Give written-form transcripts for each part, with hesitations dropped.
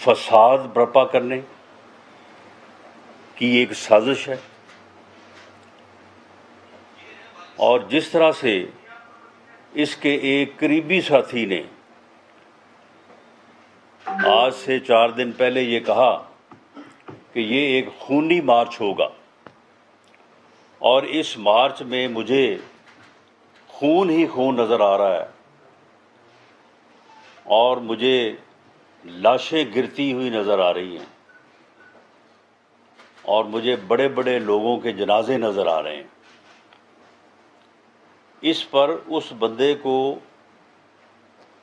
فساد برپا کرنے کی ایک سازش ہے، اور جس طرح سے اس کے ایک قریبی ساتھی نے آج سے 4 دن پہلے یہ کہا کہ یہ ایک خونی مارچ ہوگا، اور اس مارچ میں مجھے خون ہی خون نظر آ رہا ہے، اور مجھے لاشیں گرتی ہوئی نظر آ رہی ہیں، اور مجھے بڑے بڑے لوگوں کے جنازے نظر آ رہے ہیں۔ اس پر اس بندے کو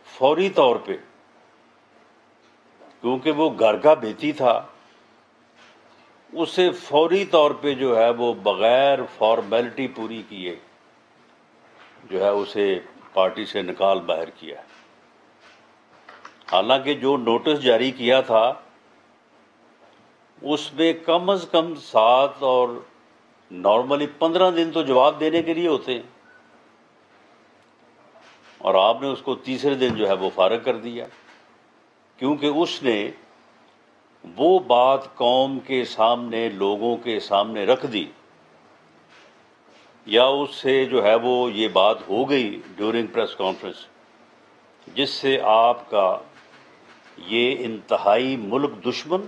فوری طور پہ، کیونکہ وہ گھر کا بیٹی تھا، اسے فوری طور پہ جو ہے وہ بغیر فارمیلٹی پوری کیے جو ہے اسے پارٹی سے نکال باہر کیا ہے۔ حالانکہ جو نوٹس جاری کیا تھا اس میں کم از کم 7 اور نارملی 15 دن تو جواب دینے کے لیے ہوتے ہیں، اور آپ نے اس کو تیسرے دن جو ہے وہ فارغ کر دیا، کیونکہ اس نے وہ بات قوم کے سامنے، لوگوں کے سامنے رکھ دی، یا اس سے جو ہے وہ یہ بات ہو گئی ڈیورنگ پریس کانفرنس، جس سے آپ کا یہ انتہائی ملک دشمن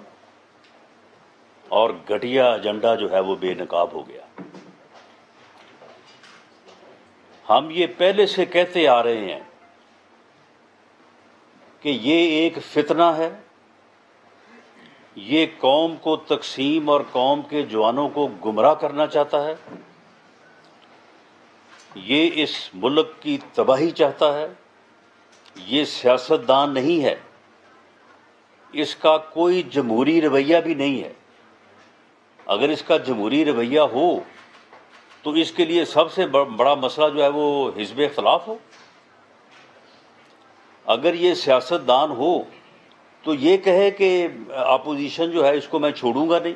اور گھٹیا ایجنڈا جو ہے وہ بے نقاب ہو گیا۔ ہم یہ پہلے سے کہتے آ رہے ہیں کہ یہ ایک فتنہ ہے، یہ قوم کو تقسیم اور قوم کے جوانوں کو گمراہ کرنا چاہتا ہے، یہ اس ملک کی تباہی چاہتا ہے، یہ سیاستدان نہیں ہے، اس کا کوئی جمہوری رویہ بھی نہیں ہے۔ اگر اس کا جمہوری رویہ ہو تو اس کے لیے سب سے بڑا مسئلہ جو ہے وہ حزب اختلاف ہو۔ اگر یہ سیاستدان ہو تو یہ کہے کہ اپوزیشن جو ہے اس کو میں چھوڑوں گا نہیں،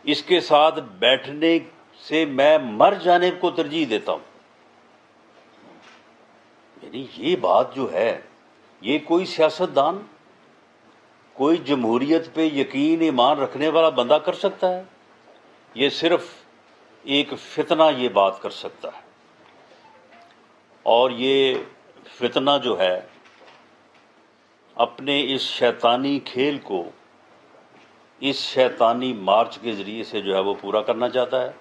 اس کے ساتھ بیٹھنے سے میں مر جانے کو ترجیح دیتا ہوں۔ یعنی یہ بات جو ہے، یہ کوئی سیاستدان، کوئی جمہوریت پہ یقین ایمان رکھنے والا بندہ کر سکتا ہے؟ یہ صرف ایک فتنہ یہ بات کر سکتا ہے، اور یہ فتنہ جو ہے اپنے اس شیطانی کھیل کو اس شیطانی مارچ کے ذریعے سے جو ہے وہ پورا کرنا چاہتا ہے۔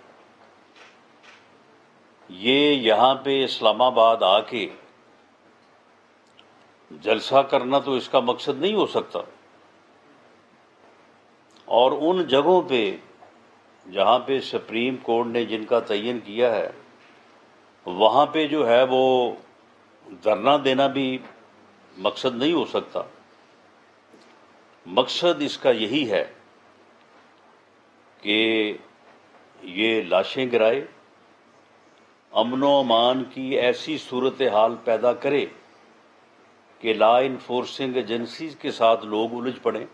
یہ یہاں پہ اسلام آباد آ کے جلسہ کرنا تو اس کا مقصد نہیں ہو سکتا، اور ان جگہوں پہ جہاں پہ سپریم کورٹ نے جن کا تعین کیا ہے وہاں پہ جو ہے وہ دھرنا دینا بھی مقصد نہیں ہو سکتا۔ مقصد اس کا یہی ہے کہ یہ لاشیں گرائے، امن و امان کی ایسی صورتحال پیدا کرے کہ لا انفورسنگ ایجنسیز کے ساتھ لوگ الجھ پڑیں،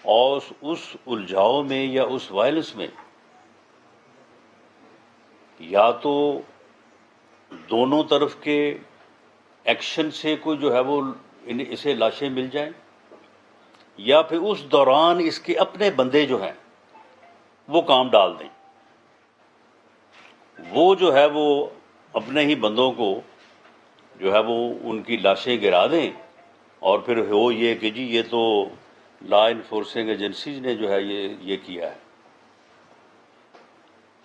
اور اس الجھاؤ میں یا اس وائلنس میں یا تو دونوں طرف کے ایکشن سے کوئی جو ہے وہ اسے لاشیں مل جائیں، یا پھر اس دوران اس کے اپنے بندے جو ہیں وہ کام ڈال دیں، وہ جو ہے وہ اپنے ہی بندوں کو جو ہے وہ ان کی لاشیں گرا دیں، اور پھر ہو یہ کہ جی یہ تو لا انفورسنگ ایجنسیز نے جو ہے یہ کیا ہے،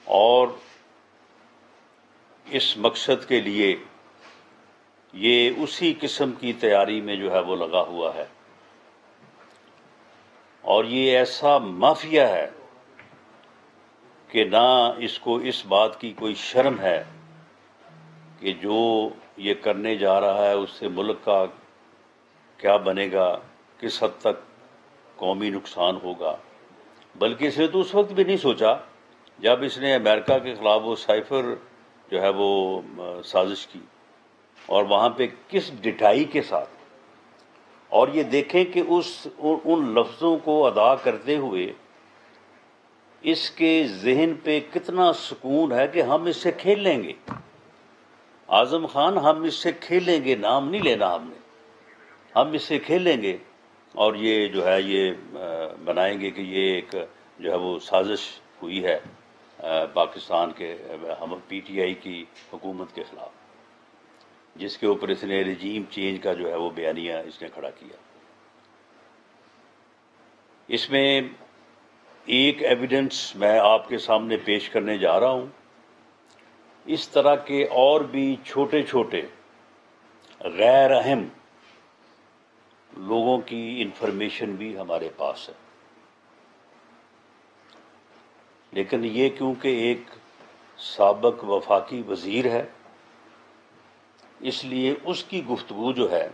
اور اس مقصد کے لیے یہ اسی قسم کی تیاری میں جو ہے وہ لگا ہوا ہے، اور یہ ایسا مافیا ہے کہ نہ اس کو اس بات کی کوئی شرم ہے کہ جو یہ کرنے جا رہا ہے اس سے ملک کا کیا بنے گا، کس حد تک قومی نقصان ہوگا، بلکہ اس نے تو اس وقت بھی نہیں سوچا جب اس نے امریکہ کے خلاف وہ سائفر جو ہے وہ سازش کی، اور وہاں پہ کس ڈٹائی کے ساتھ، اور یہ دیکھیں کہ ان لفظوں کو ادا کرتے ہوئے اس کے ذہن پہ کتنا سکون ہے کہ ہم اس سے کھیل لیں گے، اعظم خان ہم اس سے کھیلیں گے، نام نہیں لینا ہم نے، ہم اس سے کھیلیں گے اور یہ جو ہے یہ بنائیں گے کہ یہ ایک جو ہے وہ سازش ہوئی ہے پاکستان کے ہم پی ٹی آئی کی حکومت کے خلاف، جس کے اوپر اس نے رجیم چینج کا جو ہے وہ بیانیہ اس نے کھڑا کیا۔ اس میں ایک ایویڈنس میں آپ کے سامنے پیش کرنے جا رہا ہوں، اس طرح کے اور بھی چھوٹے چھوٹے غیر اہم لوگوں کی انفارمیشن بھی ہمارے پاس ہے، لیکن یہ کیونکہ ایک سابق وفاقی وزیر ہے، اس لیے اس کی گفتگو جو ہے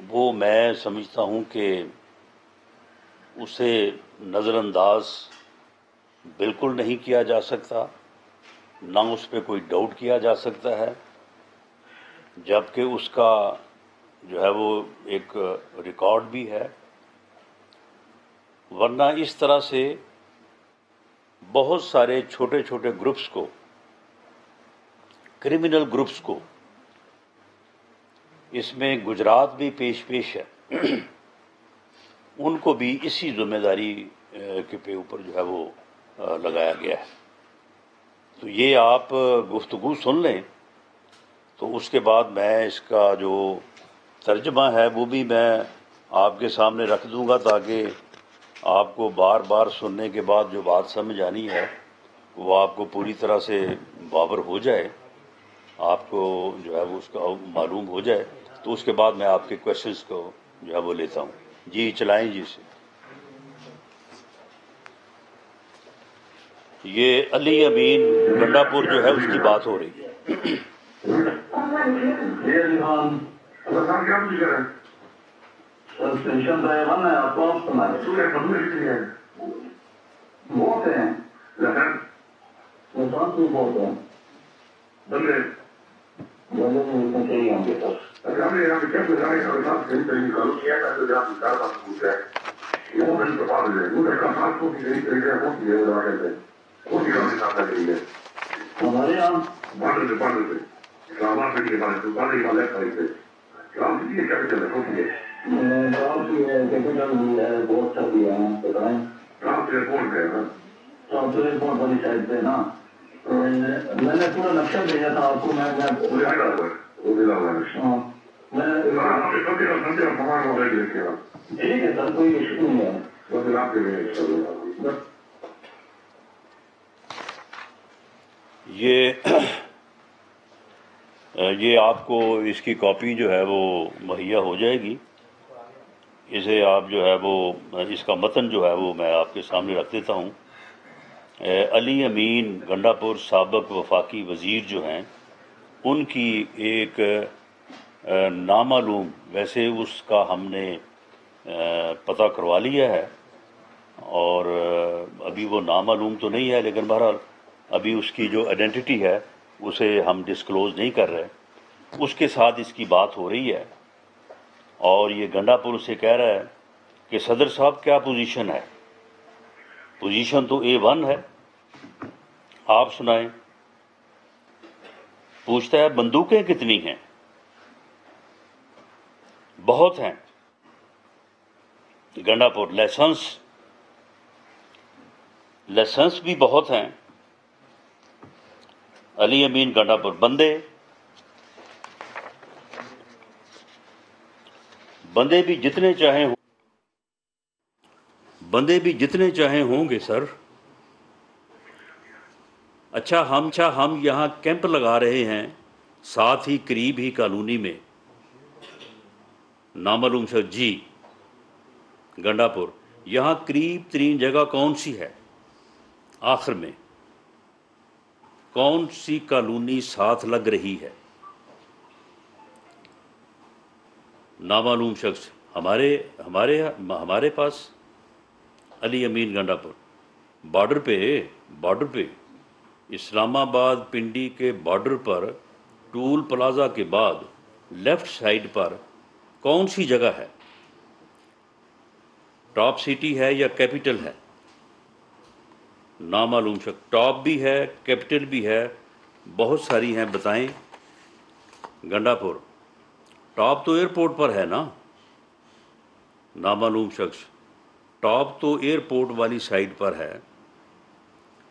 وہ میں سمجھتا ہوں کہ اسے نظر انداز بالکل نہیں کیا جا سکتا، نہ اس پہ کوئی ڈاؤٹ کیا جا سکتا ہے، جبکہ اس کا جو ہے وہ ایک ریکارڈ بھی ہے، ورنہ اس طرح سے بہت سارے چھوٹے چھوٹے گروپس کو، کرمنل گروپس کو، اس میں گجرات بھی پیش ہے، ان کو بھی اسی ذمہ داری کے اوپر جو ہے وہ لگایا گیا ہے۔ تو یہ آپ گفتگو سن لیں تو اس کے بعد میں اس کا جو ترجمہ ہے وہ بھی میں آپ کے سامنے رکھ دوں گا، تاکہ آپ کو بار بار سننے کے بعد جو بات سمجھ آنی ہے وہ آپ کو پوری طرح سے باور ہو جائے، آپ کو جو ہے وہ اس کا معلوم ہو جائے، تو اس کے بعد میں آپ کے کوشچنز کو جو ہے وہ لیتا ہوں۔ جی چلائیں جی سے۔ یہ علی امین گنڈا پور جو ہے اس کی بات ہو رہی ہے۔ ہمارے یہاں بہت ساری والی سائڈ پہ نا، میں نے پورا نقشہ بھیجا تھا آپ کو، ٹھیک ہے سر، کوئی ایشو نہیں ہے۔ یہ آپ کو اس کی کاپی جو ہے وہ مہیا ہو جائے گی، اسے آپ جو ہے وہ اس کا متن جو ہے وہ میں آپ کے سامنے رکھ دیتا ہوں۔ علی امین گنڈا پور سابق وفاقی وزیر جو ہیں، ان کی ایک نامعلوم، ویسے اس کا ہم نے پتہ کروا لیا ہے، اور ابھی وہ نامعلوم تو نہیں ہے، لیکن بہرحال ابھی اس کی جو آئیڈینٹی ہے اسے ہم ڈسکلوز نہیں کر رہے، اس کے ساتھ اس کی بات ہو رہی ہے، اور یہ گنڈا پور سے کہہ رہا ہے کہ صدر صاحب کیا پوزیشن ہے؟ پوزیشن تو A1 ہے، آپ سنائیں۔ پوچھتا ہے بندوقیں کتنی ہیں؟ بہت ہیں۔ گنڈا پور لائسنس بھی بہت ہیں۔ علی امین گنڈا پور بندے بھی جتنے چاہیں ہوں گے سر۔ اچھا ہم یہاں کیمپ لگا رہے ہیں، ساتھ ہی قریب ہی کالونی میں۔ نامعلوم شخص جی گنڈا پور، یہاں قریب ترین جگہ کون سی ہے؟ آخر میں کون سی کالونی ساتھ لگ رہی ہے؟ نامعلوم شخص ہمارے پاس۔ علی امین گنڈا پور، بارڈر پہ اسلام آباد پنڈی کے بارڈر پر ٹول پلازا کے بعد لیفٹ سائیڈ پر کون سی جگہ ہے؟ ٹاپ سٹی ہے یا کیپٹل ہے؟ نامعلوم شخص، ٹاپ بھی ہے کیپٹل بھی ہے، بہت ساری ہیں، بتائیں۔ گنڈا پور، ٹاپ تو ایئرپورٹ پر ہے نا، نامعلوم شخص ٹاپ تو ایئرپورٹ والی سائٹ پر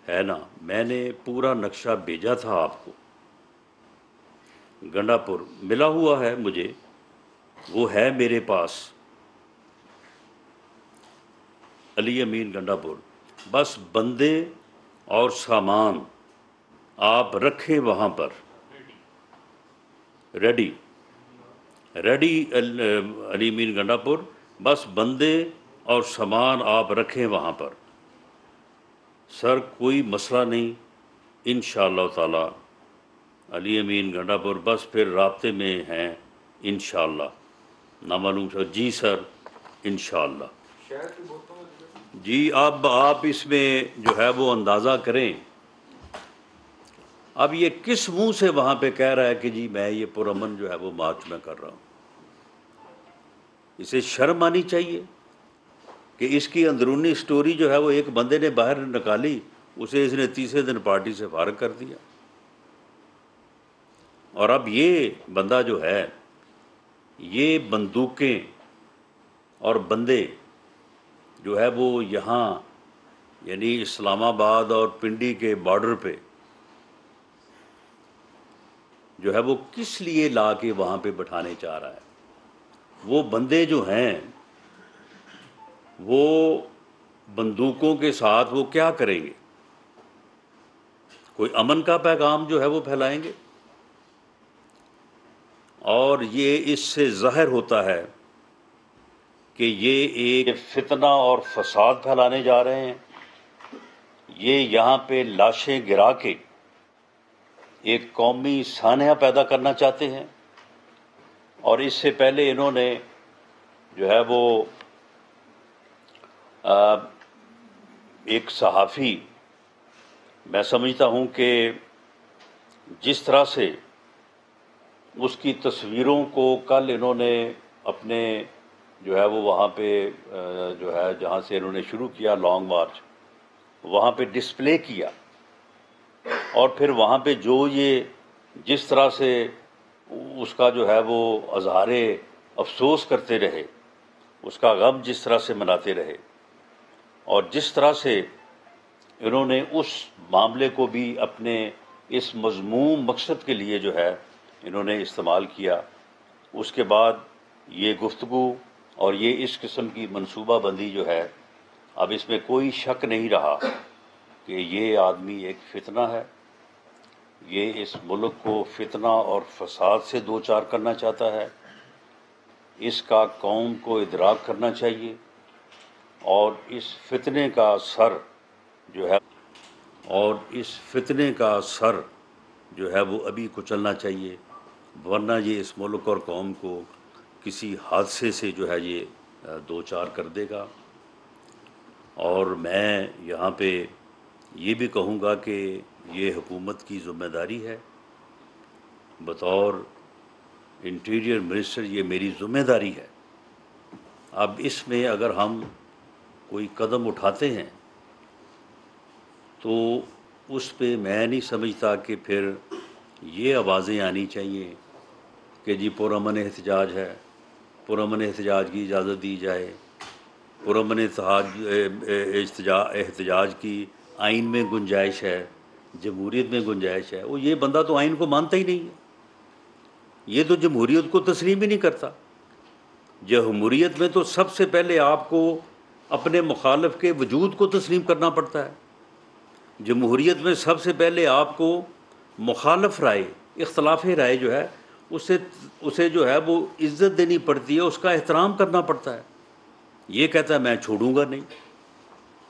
ہے نا. میں نے پورا نقشہ بھیجا تھا آپ کو. گنڈا پور ملا ہوا ہے مجھے، وہ ہے میرے پاس، علی امین گنڈا پور. بس بندے اور سامان آپ رکھیں وہاں پر ریڈی علی امین گنڈا پور. بس بندے اور سامان آپ رکھیں وہاں پر. سر کوئی مسئلہ نہیں انشاءاللہ تعالی. علی امین گنڈا پور بس پھر رابطے میں ہیں انشاءاللہ. نامعلوم سر جی سر انشاءاللہ. جی اب آپ اس میں جو ہے وہ اندازہ کریں. اب یہ کس منہ سے وہاں پہ کہہ رہا ہے کہ جی میں یہ پرامن جو ہے وہ مارچ میں کر رہا ہوں. اسے شرم آنی چاہیے کہ اس کی اندرونی سٹوری جو ہے وہ ایک بندے نے باہر نکالی، اسے اس نے تیسرے دن پارٹی سے فارغ کر دیا. اور اب یہ بندہ جو ہے، یہ بندوقیں اور بندے جو ہے وہ یہاں یعنی اسلام آباد اور پنڈی کے بارڈر پہ جو ہے وہ کس لیے لا کے وہاں پہ بٹھانے چاہ رہا ہے. وہ بندے جو ہیں وہ بندوقوں کے ساتھ وہ کیا کریں گے؟ کوئی امن کا پیغام جو ہے وہ پھیلائیں گے. اور یہ اس سے ظاہر ہوتا ہے کہ یہ ایک فتنہ اور فساد پھیلانے جا رہے ہیں. یہ یہاں پہ لاشیں گرا کے ایک قومی سانحہ پیدا کرنا چاہتے ہیں. اور اس سے پہلے انہوں نے جو ہے وہ ایک صحافی، میں سمجھتا ہوں کہ جس طرح سے اس کی تصویروں کو کل انہوں نے اپنے جو ہے وہ وہاں پہ جو ہے جہاں سے انہوں نے شروع کیا لانگ مارچ، وہاں پہ ڈسپلے کیا. اور پھر وہاں پہ جو یہ جس طرح سے اس کا جو ہے وہ اظہار افسوس کرتے رہے، اس کا غم جس طرح سے مناتے رہے، اور جس طرح سے انہوں نے اس معاملے کو بھی اپنے اس مذموم مقصد کے لیے جو ہے انہوں نے استعمال کیا. اس کے بعد یہ گفتگو اور یہ اس قسم کی منصوبہ بندی جو ہے، اب اس میں کوئی شک نہیں رہا کہ یہ آدمی ایک فتنہ ہے. یہ اس ملک کو فتنہ اور فساد سے دوچار کرنا چاہتا ہے. اس کا قوم کو ادراک کرنا چاہیے اور اس فتنے کا سر جو ہے وہ ابھی کچلنا چاہیے، ورنہ یہ اس ملک اور قوم کو کسی حادثے سے جو ہے یہ دوچار کر دے گا. اور میں یہاں پہ یہ بھی کہوں گا کہ یہ حکومت کی ذمہ داری ہے، بطور انٹیریئر منسٹر یہ میری ذمہ داری ہے. اب اس میں اگر ہم کوئی قدم اٹھاتے ہیں تو اس پہ میں نہیں سمجھتا کہ پھر یہ آوازیں آنی چاہیے کہ جی پرامن احتجاج ہے، پرامن احتجاج کی اجازت دی جائے، پرامن احتجاج کی آئین میں گنجائش ہے، جمہوریت میں گنجائش ہے. وہ یہ بندہ تو آئین کو مانتا ہی نہیں ہے، یہ تو جمہوریت کو تسلیم ہی نہیں کرتا. جمہوریت میں تو سب سے پہلے آپ کو اپنے مخالف کے وجود کو تسلیم کرنا پڑتا ہے. جمہوریت میں سب سے پہلے آپ کو مخالف رائے، اختلاف رائے جو ہے اسے جو ہے وہ عزت دینی پڑتی ہے، اس کا احترام کرنا پڑتا ہے. یہ کہتا ہے میں چھوڑوں گا نہیں،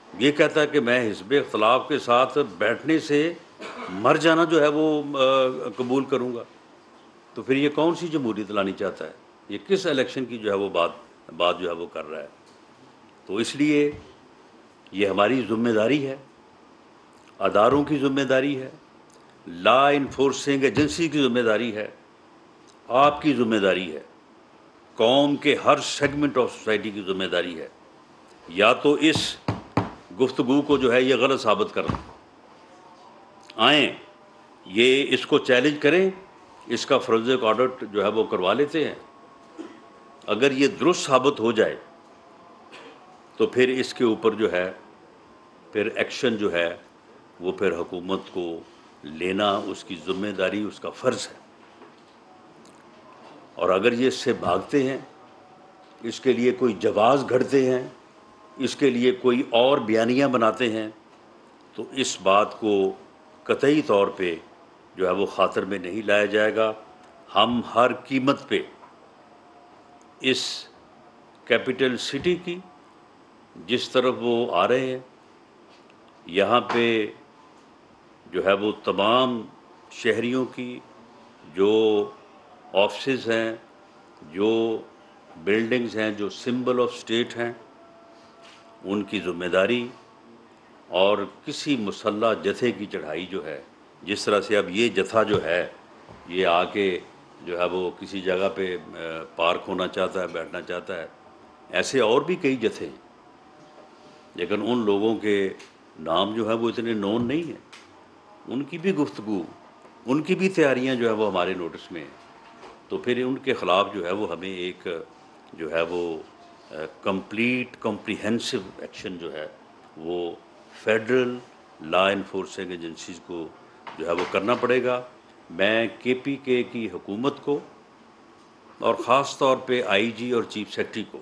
یہ کہتا ہے کہ میں حزب اختلاف کے ساتھ بیٹھنے سے مر جانا جو ہے وہ قبول کروں گا. تو پھر یہ کون سی جمہوریت لانی چاہتا ہے؟ یہ کس الیکشن کی جو ہے وہ بات جو ہے وہ کر رہا ہے؟ تو اس لیے یہ ہماری ذمہ داری ہے، اداروں کی ذمہ داری ہے، لا انفورسنگ ایجنسی کی ذمہ داری ہے، آپ کی ذمہ داری ہے، قوم کے ہر سیگمنٹ آف سوسائٹی کی ذمہ داری ہے. یا تو اس گفتگو کو جو ہے یہ غلط ثابت کرنا آئیں، یہ اس کو چیلنج کریں، اس کا فورنزک آڈٹ جو ہے وہ کروا لیتے ہیں، اگر یہ درست ثابت ہو جائے تو پھر اس کے اوپر جو ہے پھر ایکشن جو ہے وہ پھر حکومت کو لینا اس کی ذمہ داری، اس کا فرض ہے۔ اور اگر یہ اس سے بھاگتے ہیں، اس کے لیے کوئی جواز گھڑتے ہیں، اس کے لیے کوئی اور بیانیاں بناتے ہیں، تو اس بات کو قطعی طور پہ جو ہے وہ خاطر میں نہیں لایا جائے گا۔ ہم ہر قیمت پہ اس کیپٹل سٹی کی جس طرف وہ آ رہے ہیں، یہاں پہ جو ہے وہ تمام شہریوں کی جو آفسز ہیں، جو بلڈنگز ہیں، جو سمبل آف اسٹیٹ ہیں، ان کی ذمہ داری اور کسی مسلح جتھے کی چڑھائی جو ہے، جس طرح سے اب یہ جتھا جو ہے یہ آ کے جو ہے وہ کسی جگہ پہ پارک ہونا چاہتا ہے، بیٹھنا چاہتا ہے، ایسے اور بھی کئی جتھے ہیں، لیکن ان لوگوں کے نام جو ہے وہ اتنے نون نہیں ہیں، ان کی بھی گفتگو، ان کی بھی تیاریاں جو ہے وہ ہمارے نوٹس میں ہیں۔ تو پھر ان کے خلاف جو ہے وہ ہمیں ایک جو ہے وہ کمپلیٹ کمپریہنسو ایکشن جو ہے وہ فیڈرل لا انفورسنگ ایجنسیز کو جو ہے وہ کرنا پڑے گا۔ میں کے پی کے کی حکومت کو اور خاص طور پہ آئی جی اور چیف سیکرٹری کو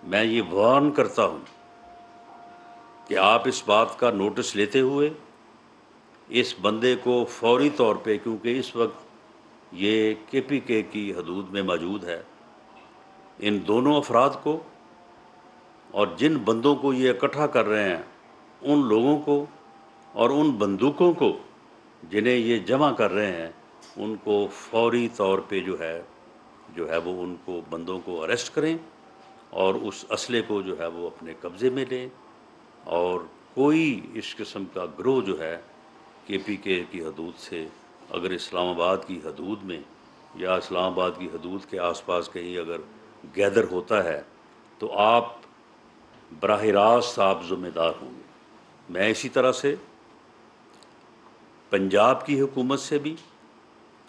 میں یہ وارن کرتا ہوں کہ آپ اس بات کا نوٹس لیتے ہوئے اس بندے کو فوری طور پہ، کیونکہ اس وقت یہ کے پی کے کی حدود میں موجود ہے، ان دونوں افراد کو اور جن بندوں کو یہ اکٹھا کر رہے ہیں ان لوگوں کو اور ان بندوقوں کو جنہیں یہ جمع کر رہے ہیں، ان کو فوری طور پہ جو ہے وہ ان کو بندوں کو اریسٹ کریں اور اس اسلحے کو جو ہے وہ اپنے قبضے میں لیں، اور کوئی اس قسم کا گروہ جو ہے کے پی کے کی حدود سے اگر اسلام آباد کی حدود میں یا اسلام آباد کی حدود کے آس پاس کہیں اگر گیدر ہوتا ہے تو آپ براہ راست آپ ذمہ دار ہوں گے۔ میں اسی طرح سے پنجاب کی حکومت سے بھی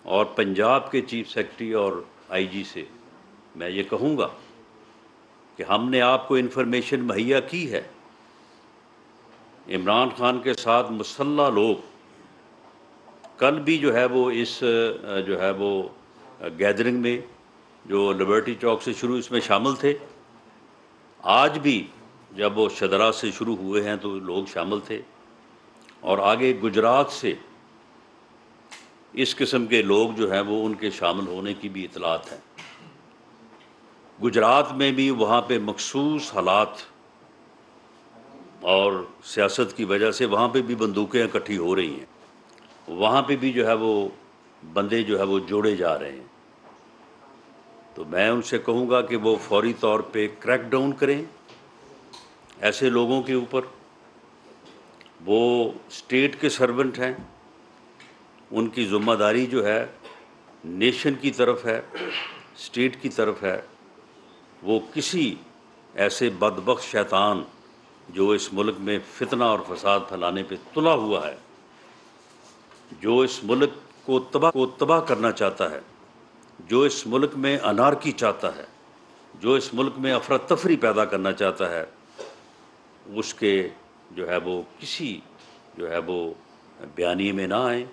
اور پنجاب کے چیف سیکرٹری اور آئی جی سے میں یہ کہوں گا کہ ہم نے آپ کو انفارمیشن مہیا کی ہے، عمران خان کے ساتھ مسلح لوگ کل بھی جو ہے وہ اس جو ہے وہ گیدرنگ میں جو لبرٹی چوک سے شروع اس میں شامل تھے، آج بھی جب وہ شدرا سے شروع ہوئے ہیں تو لوگ شامل تھے، اور آگے گجرات سے اس قسم کے لوگ جو ہیں وہ ان کے شامل ہونے کی بھی اطلاعات ہیں۔ گجرات میں بھی وہاں پہ مخصوص حالات اور سیاست کی وجہ سے وہاں پہ بھی بندوقیں اکٹھی ہو رہی ہیں، وہاں پہ بھی جو ہے وہ بندے جو ہے وہ جوڑے جا رہے ہیں۔ تو میں ان سے کہوں گا کہ وہ فوری طور پہ کریک ڈاؤن کریں ایسے لوگوں کے اوپر۔ وہ اسٹیٹ کے سرونٹ ہیں، ان کی ذمہ داری جو ہے نیشن کی طرف ہے، اسٹیٹ کی طرف ہے۔ وہ کسی ایسے بدبخت شیطان جو اس ملک میں فتنہ اور فساد پھیلانے پہ تلا ہوا ہے، جو اس ملک کو تباہ کرنا چاہتا ہے، جو اس ملک میں انارکی چاہتا ہے، جو اس ملک میں افراتفری پیدا کرنا چاہتا ہے، اس کے جو ہے وہ کسی جو ہے وہ بیانیے میں نہ آئیں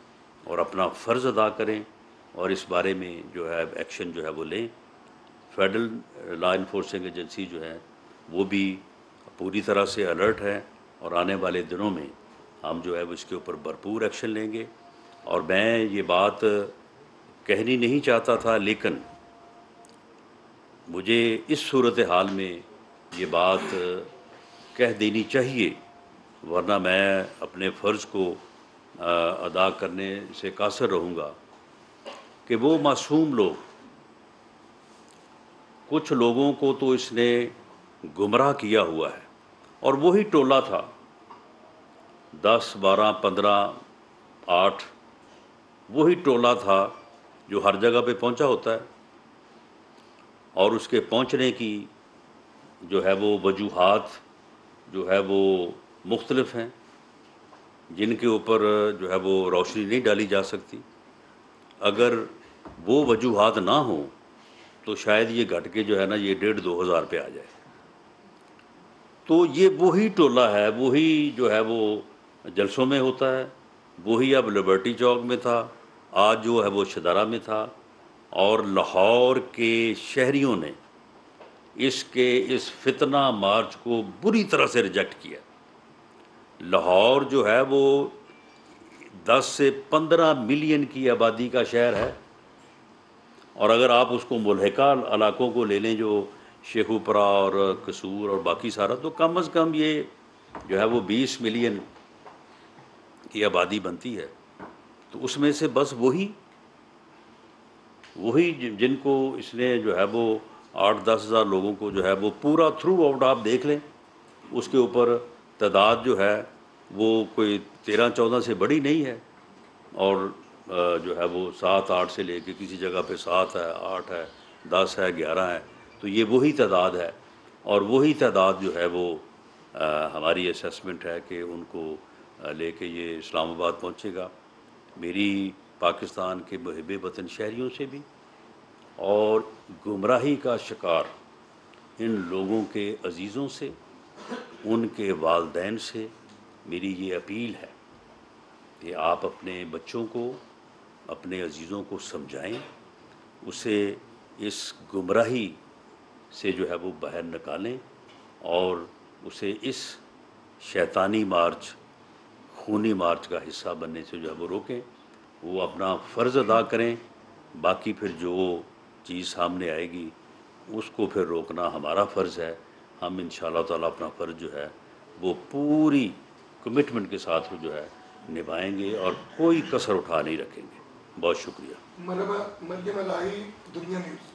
اور اپنا فرض ادا کریں اور اس بارے میں جو ہے ایکشن جو ہے وہ لیں۔ فیڈرل لا انفورسنگ ایجنسی جو ہے وہ بھی پوری طرح سے الرٹ ہے، اور آنے والے دنوں میں ہم جو ہے وہ اس کے اوپر بھرپور ایکشن لیں گے۔ اور میں یہ بات کہنی نہیں چاہتا تھا، لیکن مجھے اس صورتحال میں یہ بات کہہ دینی چاہیے، ورنہ میں اپنے فرض کو ادا کرنے سے قاصر رہوں گا کہ وہ معصوم لوگ، کچھ لوگوں کو تو اس نے گمراہ کیا ہوا ہے، اور وہی ٹولہ تھا 10 12 15 8، وہی ٹولہ تھا جو ہر جگہ پہ پہنچا ہوتا ہے، اور اس کے پہنچنے کی جو ہے وہ وجوہات جو ہے وہ مختلف ہیں، جن کے اوپر جو ہے وہ روشنی نہیں ڈالی جا سکتی۔ اگر وہ وجوہات نہ ہوں تو شاید یہ گھٹ کے جو ہے نا یہ 1500-2000 پہ آ جائے. تو یہ وہی ٹولہ ہے، وہی جو ہے وہ جلسوں میں ہوتا ہے، وہی اب لبرٹی چوک میں تھا، آج جو ہے وہ شدارہ میں تھا. اور لاہور کے شہریوں نے اس فتنہ مارچ کو بری طرح سے ریجیکٹ کیا. لاہور جو ہے وہ 10 سے 15 ملین کی آبادی کا شہر ہے، اور اگر آپ اس کو ملحقہ علاقوں کو لے لیں جو شیخوپرا اور قصور اور باقی سارا، تو کم از کم یہ جو ہے وہ 20 ملین کی آبادی بنتی ہے. تو اس میں سے بس وہی جن کو اس نے جو ہے وہ 8-10 ہزار لوگوں کو جو ہے وہ پورا تھرو آؤٹ آپ دیکھ لیں، اس کے اوپر تعداد جو ہے وہ کوئی 13-14 سے بڑی نہیں ہے. اور جو ہے وہ 7-8 سے لے کے کسی جگہ پہ 7 ہے، 8 ہے، 10 ہے، 11 ہے. تو یہ وہی تعداد ہے، اور وہی تعداد جو ہے وہ ہماری اسیسمنٹ ہے کہ ان کو لے کے یہ اسلام آباد پہنچے گا. میری پاکستان کے محب وطن شہریوں سے بھی اور گمراہی کا شکار ان لوگوں کے عزیزوں سے، ان کے والدین سے میری یہ اپیل ہے کہ آپ اپنے بچوں کو، اپنے عزیزوں کو سمجھائیں، اسے اس گمراہی سے جو ہے وہ باہر نکالیں، اور اسے اس شیطانی مارچ، خونی مارچ کا حصہ بننے سے جو ہے وہ روکیں. وہ اپنا فرض ادا کریں، باقی پھر جو چیز سامنے آئے گی اس کو پھر روکنا ہمارا فرض ہے. ہم انشاءاللہ تعالیٰ اپنا فرض جو ہے وہ پوری کمٹمنٹ کے ساتھ جو ہے نبھائیں گے، اور کوئی کسر اٹھا نہیں رکھیں گے. بہت شکریہ. مریم الہی، دنیا نیوز.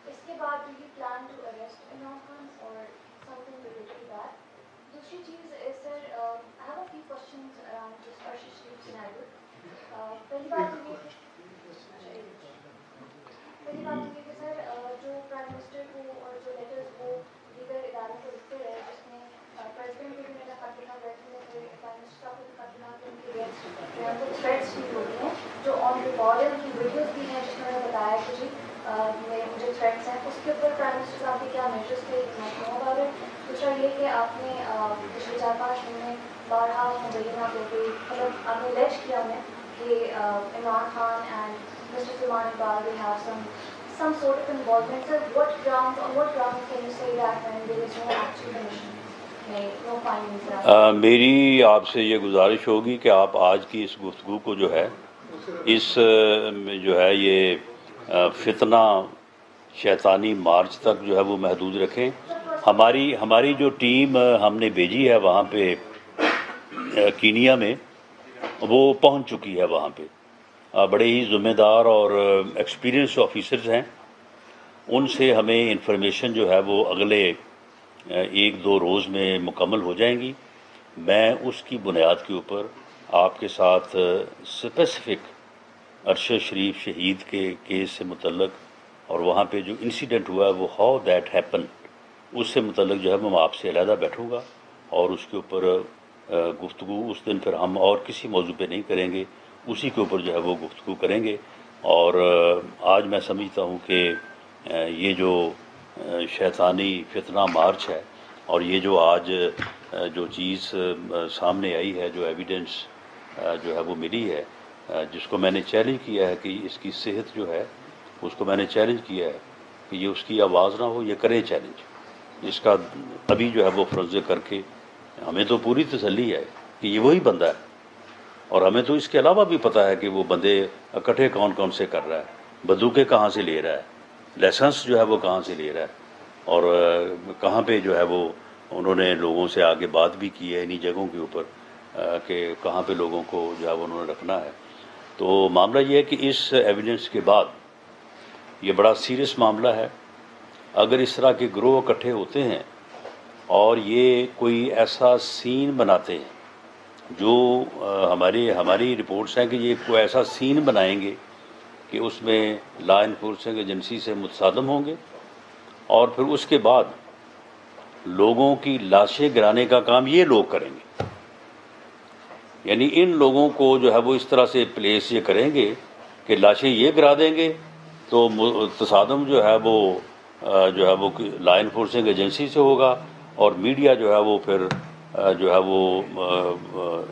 اس کے بعد do you plan to arrest Imran Khan or something related to that? دوسری چیز سر، I have a few questions around just Arshad Sharif scenario. پہلی بات تو یہ کہ سر جو پرائم منسٹر کو اور جو لیٹرز وہ دیگر اداروں کو لکھتے رہے، جس میں پریزیڈنٹ کو بھی میرا خط لکھا گیا تھا، پھر پرائم منسٹر صاحب کو بھی خط لکھا کہ ان کی اگینسٹ تھریٹس بھی ہوتی ہیں جو آن ریکارڈ ہے، ان کی ویڈیوز بھی ہیں جس میں انہوں نے بتایا کہ جی مجھے تھریٹس ہیں. اس کے اوپر پرائم منسٹر صاحب کے کیا میجرس تھے، میں کہوں گا. دوسرا یہ کہ آپ نے پچھلے 4-5 دن میں بارہا مبینہ ہو گئی، مطلب آپ نے لیج کیا ہمیں کہ Imran Khan and mister Salman Iqbal will have some sort of involvement. Sir, on what grounds can you say that when there is no actual commission? No findings. میری آپ سے یہ گزارش ہوگی کہ آپ آج کی اس گفتگو کو جو ہے اس جو ہے یہ فتنہ شیطانی مارچ تک جو ہے وہ محدود رکھیں. ہماری جو ٹیم ہم نے بھیجی ہے وہاں پہ کینیا میں، وہ پہنچ چکی ہے وہاں پہ. بڑے ہی ذمہ دار اور ایکسپیرینس آفیسرز ہیں. ان سے ہمیں انفارمیشن جو ہے وہ اگلے 1-2 روز میں مکمل ہو جائیں گی. میں اس کی بنیاد کے اوپر آپ کے ساتھ اسپیسیفک ارشد شریف شہید کے کیس سے متعلق اور وہاں پہ جو انسیڈنٹ ہوا ہے وہ ہاؤ دیٹ ہیپن، اس سے متعلق جو ہے میں آپ سے علیحدہ بیٹھوں گا، اور اس کے اوپر گفتگو اس دن پھر ہم اور کسی موضوع پہ نہیں کریں گے، اسی کے اوپر جو ہے وہ گفتگو کریں گے. اور آج میں سمجھتا ہوں کہ یہ جو شیطانی فتنہ مارچ ہے، اور یہ جو آج جو چیز سامنے آئی ہے، جو ایویڈنس جو ہے وہ ملی ہے، جس کو میں نے چیلنج کیا ہے کہ اس کی صحت جو ہے، اس کو میں نے چیلنج کیا ہے کہ یہ اس کی آواز نہ ہو، یہ کریں چیلنج. اس کا ابھی جو ہے وہ فرض کر کے ہمیں تو پوری تسلی ہے کہ یہ وہی بندہ ہے، اور ہمیں تو اس کے علاوہ بھی پتہ ہے کہ وہ بندے اکٹھے کون کون سے کر رہا ہے، بندوقیں کہاں سے لے رہا ہے، لائسنس جو ہے وہ کہاں سے لے رہا ہے، اور کہاں پہ جو ہے وہ انہوں نے لوگوں سے آگے بات بھی کی ہے انہی جگہوں کے اوپر کہ کہاں پہ لوگوں کو جو ہے وہ انہوں نے رکھنا ہے. تو معاملہ یہ ہے کہ اس ایویڈنس کے بعد یہ بڑا سیریس معاملہ ہے. اگر اس طرح کے گروہ اکٹھے ہوتے ہیں اور یہ کوئی ایسا سین بناتے ہیں، جو ہماری رپورٹس ہیں کہ یہ کوئی ایسا سین بنائیں گے کہ اس میں لا انفورسنگ ایجنسی سے متصادم ہوں گے، اور پھر اس کے بعد لوگوں کی لاشیں گرانے کا کام یہ لوگ کریں گے. یعنی ان لوگوں کو جو ہے وہ اس طرح سے پلیس یہ کریں گے کہ لاشیں یہ گرا دیں گے تو تصادم جو ہے وہ لا انفورسنگ ایجنسی سے ہوگا اور میڈیا جو ہے وہ پھر جو ہے وہ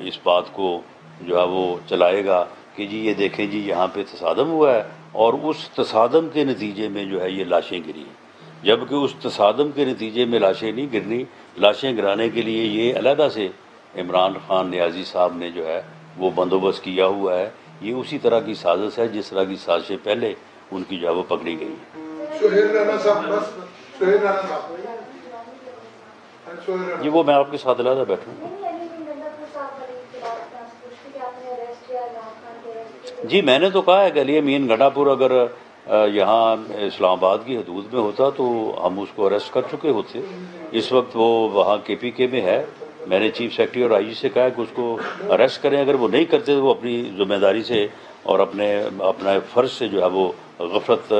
اس بات کو جو ہے وہ چلائے گا کہ جی یہ دیکھیں جی یہاں پہ تصادم ہوا ہے اور اس تصادم کے نتیجے میں جو ہے یہ لاشیں گری ہیں. جبکہ اس تصادم کے نتیجے میں لاشیں نہیں گرنی. لاشیں گرانے کے لیے یہ علیحدہ سے عمران خان نیازی صاحب نے جو ہے وہ بندوبست کیا ہوا ہے. یہ اسی طرح کی سازش ہے جس طرح کی سازشیں پہلے ان کی جو ہے وہ پکڑی گئی ہیں. جی وہ میں آپ کے ساتھ علیحدہ بیٹھوں. جی میں نے تو کہا ہے کہ علی امین گنڈا پور اگر یہاں اسلام آباد کی حدود میں ہوتا تو ہم اس کو اریسٹ کر چکے ہوتے. اس وقت وہ وہاں کے پی کے میں ہے. میں نے چیف سیکرٹری اور آئی جی سے کہا کہ اس کو اریسٹ کریں. اگر وہ نہیں کرتے تو وہ اپنی ذمہ داری سے اور اپنا فرض سے جو ہے وہ غفلت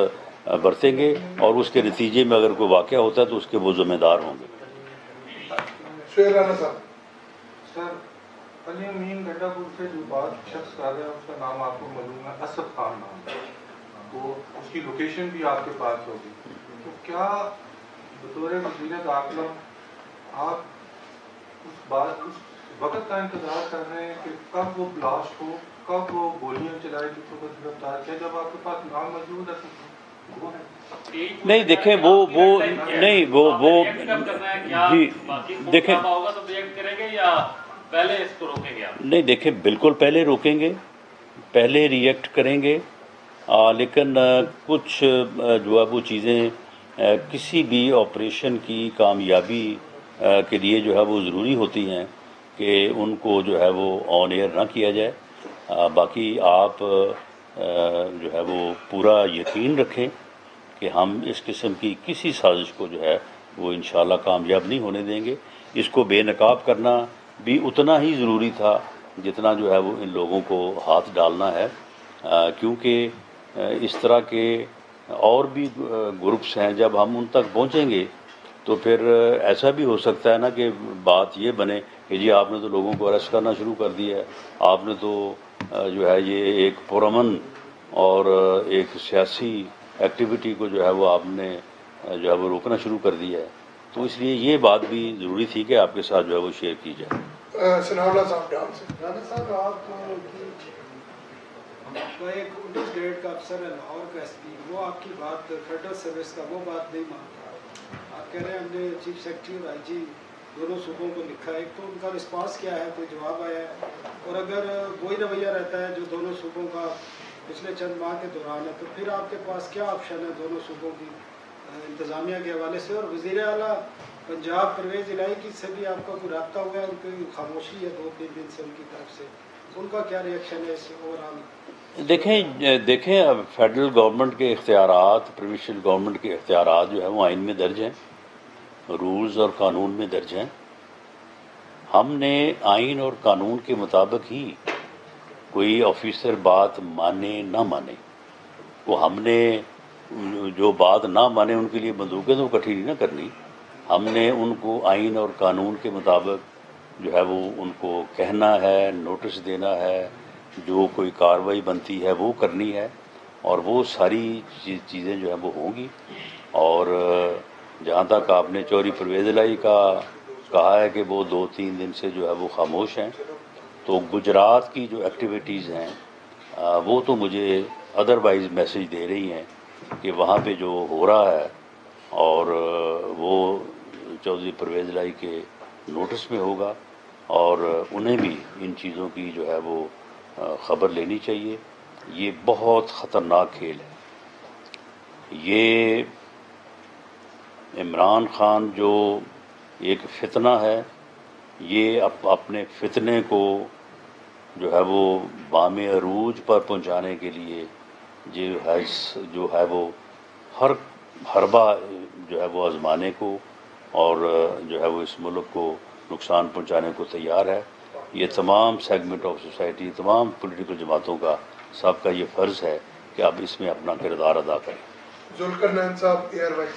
برتیں گے اور اس کے نتیجے میں اگر کوئی واقعہ ہوتا ہے تو اس کے وہ ذمہ دار ہوں گے. سر علی امین گنڈا پور سے جو بات شخص آ گیا اس کا نام آپ کو معلوم ہے، اسد خان نام ہے. وہ اس کی لوکیشن بھی آپ کے پاس ہوگی. تو کیا بطور وزیر داخلہ آپ اس وقت کا انتظار کر رہے ہیں کہ کب وہ بلاسٹ ہو، کب وہ گولیاں چلائے جس کو گرفتار کیا، جب آپ کے پاس نام موجود ہے نہیں دیکھیں وہ جی دیکھیں نہیں دیکھیں بالکل پہلے روکیں گے، پہلے ری ایکٹ کریں گے. لیکن کچھ جو ہے وہ چیزیں کسی بھی آپریشن کی کامیابی کے لیے جو ہے وہ ضروری ہوتی ہیں کہ ان کو جو ہے وہ آن ایئر نہ کیا جائے. باقی آپ جو ہے وہ پورا یقین رکھیں کہ ہم اس قسم کی کسی سازش کو جو ہے وہ انشاءاللہ کامیاب نہیں ہونے دیں گے. اس کو بے نقاب کرنا بھی اتنا ہی ضروری تھا جتنا جو ہے وہ ان لوگوں کو ہاتھ ڈالنا ہے. کیونکہ اس طرح کے اور بھی گروپس ہیں، جب ہم ان تک پہنچیں گے تو پھر ایسا بھی ہو سکتا ہے نا کہ بات یہ بنے کہ جی آپ نے تو لوگوں کو اریسٹ کرنا شروع کر دیا ہے، آپ نے تو جو ہے یہ ایک پرامن اور ایک سیاسی ایکٹیویٹی کو جو ہے وہ آپ نے جو ہے وہ روکنا شروع کر دیا ہے. تو اس لیے یہ بات بھی ضروری تھی کہ آپ کے ساتھ جو ہے وہ شیئر کی جائے. رانا صاحب آپ کا ایک 19 گریڈ کا افسر ہے لاہور کا ایس پی، وہ آپ کی بات فیڈرل سروس کا وہ بات نہیں مانتا. آپ کہہ رہے ہیں ہم نے چیف سیکرٹری اور آئی جی دونوں صوبوں کو لکھا ہے، تو ان کا رسپانس کیا ہے، کوئی جواب آیا ہے؟ اور اگر وہی رویہ رہتا ہے جو دونوں صوبوں کا پچھلے چند ماہ کے دوران ہے تو پھر آپ کے پاس کیا آپشن ہے دونوں صوبوں کی انتظامیہ کے حوالے سے؟ اور وزیر اعلیٰ پنجاب پرویز الہی کی سے بھی آپ کا کوئی رابطہ ہوا ہے؟ ان کی خاموشی ہے 2-3 دن سے ان کی طرف سے، ان کا کیا ریئیکشن ہے اس اوورآل؟ دیکھیں اب فیڈرل گورنمنٹ کے اختیارات، پروونشل گورنمنٹ کے اختیارات جو ہیں وہ آئین میں درج ہیں، رولز اور قانون میں درج ہیں. ہم نے آئین اور قانون کے مطابق ہی کوئی آفیسر بات مانے نہ مانے، وہ ہم نے جو بات نہ مانے ان کے لیے بندوقیں تو اکٹھی نہیں نہ کرنی. ہم نے ان کو آئین اور قانون کے مطابق جو ہے وہ ان کو کہنا ہے، نوٹس دینا ہے، جو کوئی کارروائی بنتی ہے وہ کرنی ہے، اور وہ ساری چیزیں جو ہیں وہ ہوں گی. اور جہاں تک آپ نے چوہدری پرویز الہی کا کہا ہے کہ وہ 2-3 دن سے جو ہے وہ خاموش ہیں، تو گجرات کی جو ایکٹیویٹیز ہیں وہ تو مجھے ادروائز میسج دے رہی ہیں کہ وہاں پہ جو ہو رہا ہے اور وہ چودھری پرویز الہی کے نوٹس میں ہوگا، اور انہیں بھی ان چیزوں کی جو ہے وہ خبر لینی چاہیے. یہ بہت خطرناک کھیل ہے. یہ عمران خان جو ایک فتنہ ہے، یہ اپنے فتنے کو جو ہے وہ بام عروج پر پہنچانے کے لیے جو ہے وہ ہر حربہ جو ہے وہ آزمانے کو اور جو ہے وہ اس ملک کو نقصان پہنچانے کو تیار ہے. یہ تمام سیگمنٹ آف سوسائٹی، تمام پولیٹیکل جماعتوں کا سب کا یہ فرض ہے کہ آپ اس میں اپنا کردار ادا کریں. ذوالقرنین صاحب ایئر وائز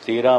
13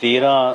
13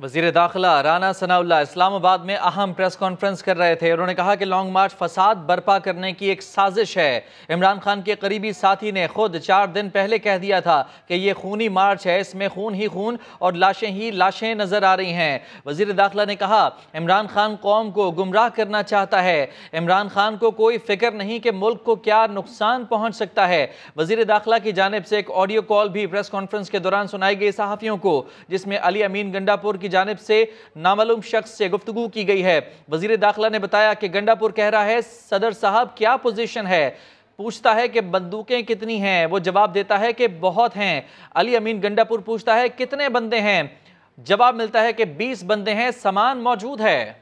وزیر داخلہ رانا ثناء اللہ اسلام آباد میں اہم پریس کانفرنس کر رہے تھے۔ انہوں نے کہا کہ لانگ مارچ فساد برپا کرنے کی ایک سازش ہے۔ عمران خان کے قریبی ساتھی نے خود 4 دن پہلے کہہ دیا تھا کہ یہ خونی مارچ ہے، اس میں خون ہی خون اور لاشیں ہی لاشیں نظر آ رہی ہیں۔ وزیر داخلہ نے کہا عمران خان قوم کو گمراہ کرنا چاہتا ہے۔ عمران خان کو کوئی فکر نہیں کہ ملک کو کیا نقصان پہنچ سکتا ہے۔ وزیر داخلہ کی جانب سے ایک آڈیو کال بھی پریس کانفرنس کے دوران سنائی گئی صحافیوں کو، جس میں علی امین گنڈا پور کی جانب سے نامعلوم شخص سے گفتگو کی گئی ہے۔ وزیر داخلہ نے بتایا کہ گنڈا پور کہہ رہا ہے صدر صاحب کیا پوزیشن ہے، پوچھتا ہے کہ بندوقیں کتنی ہیں، وہ جواب دیتا ہے کہ بہت ہیں۔ علی امین گنڈا پور پوچھتا ہے کتنے بندے ہیں، جواب ملتا ہے کہ 20 بندے ہیں، سامان موجود ہے۔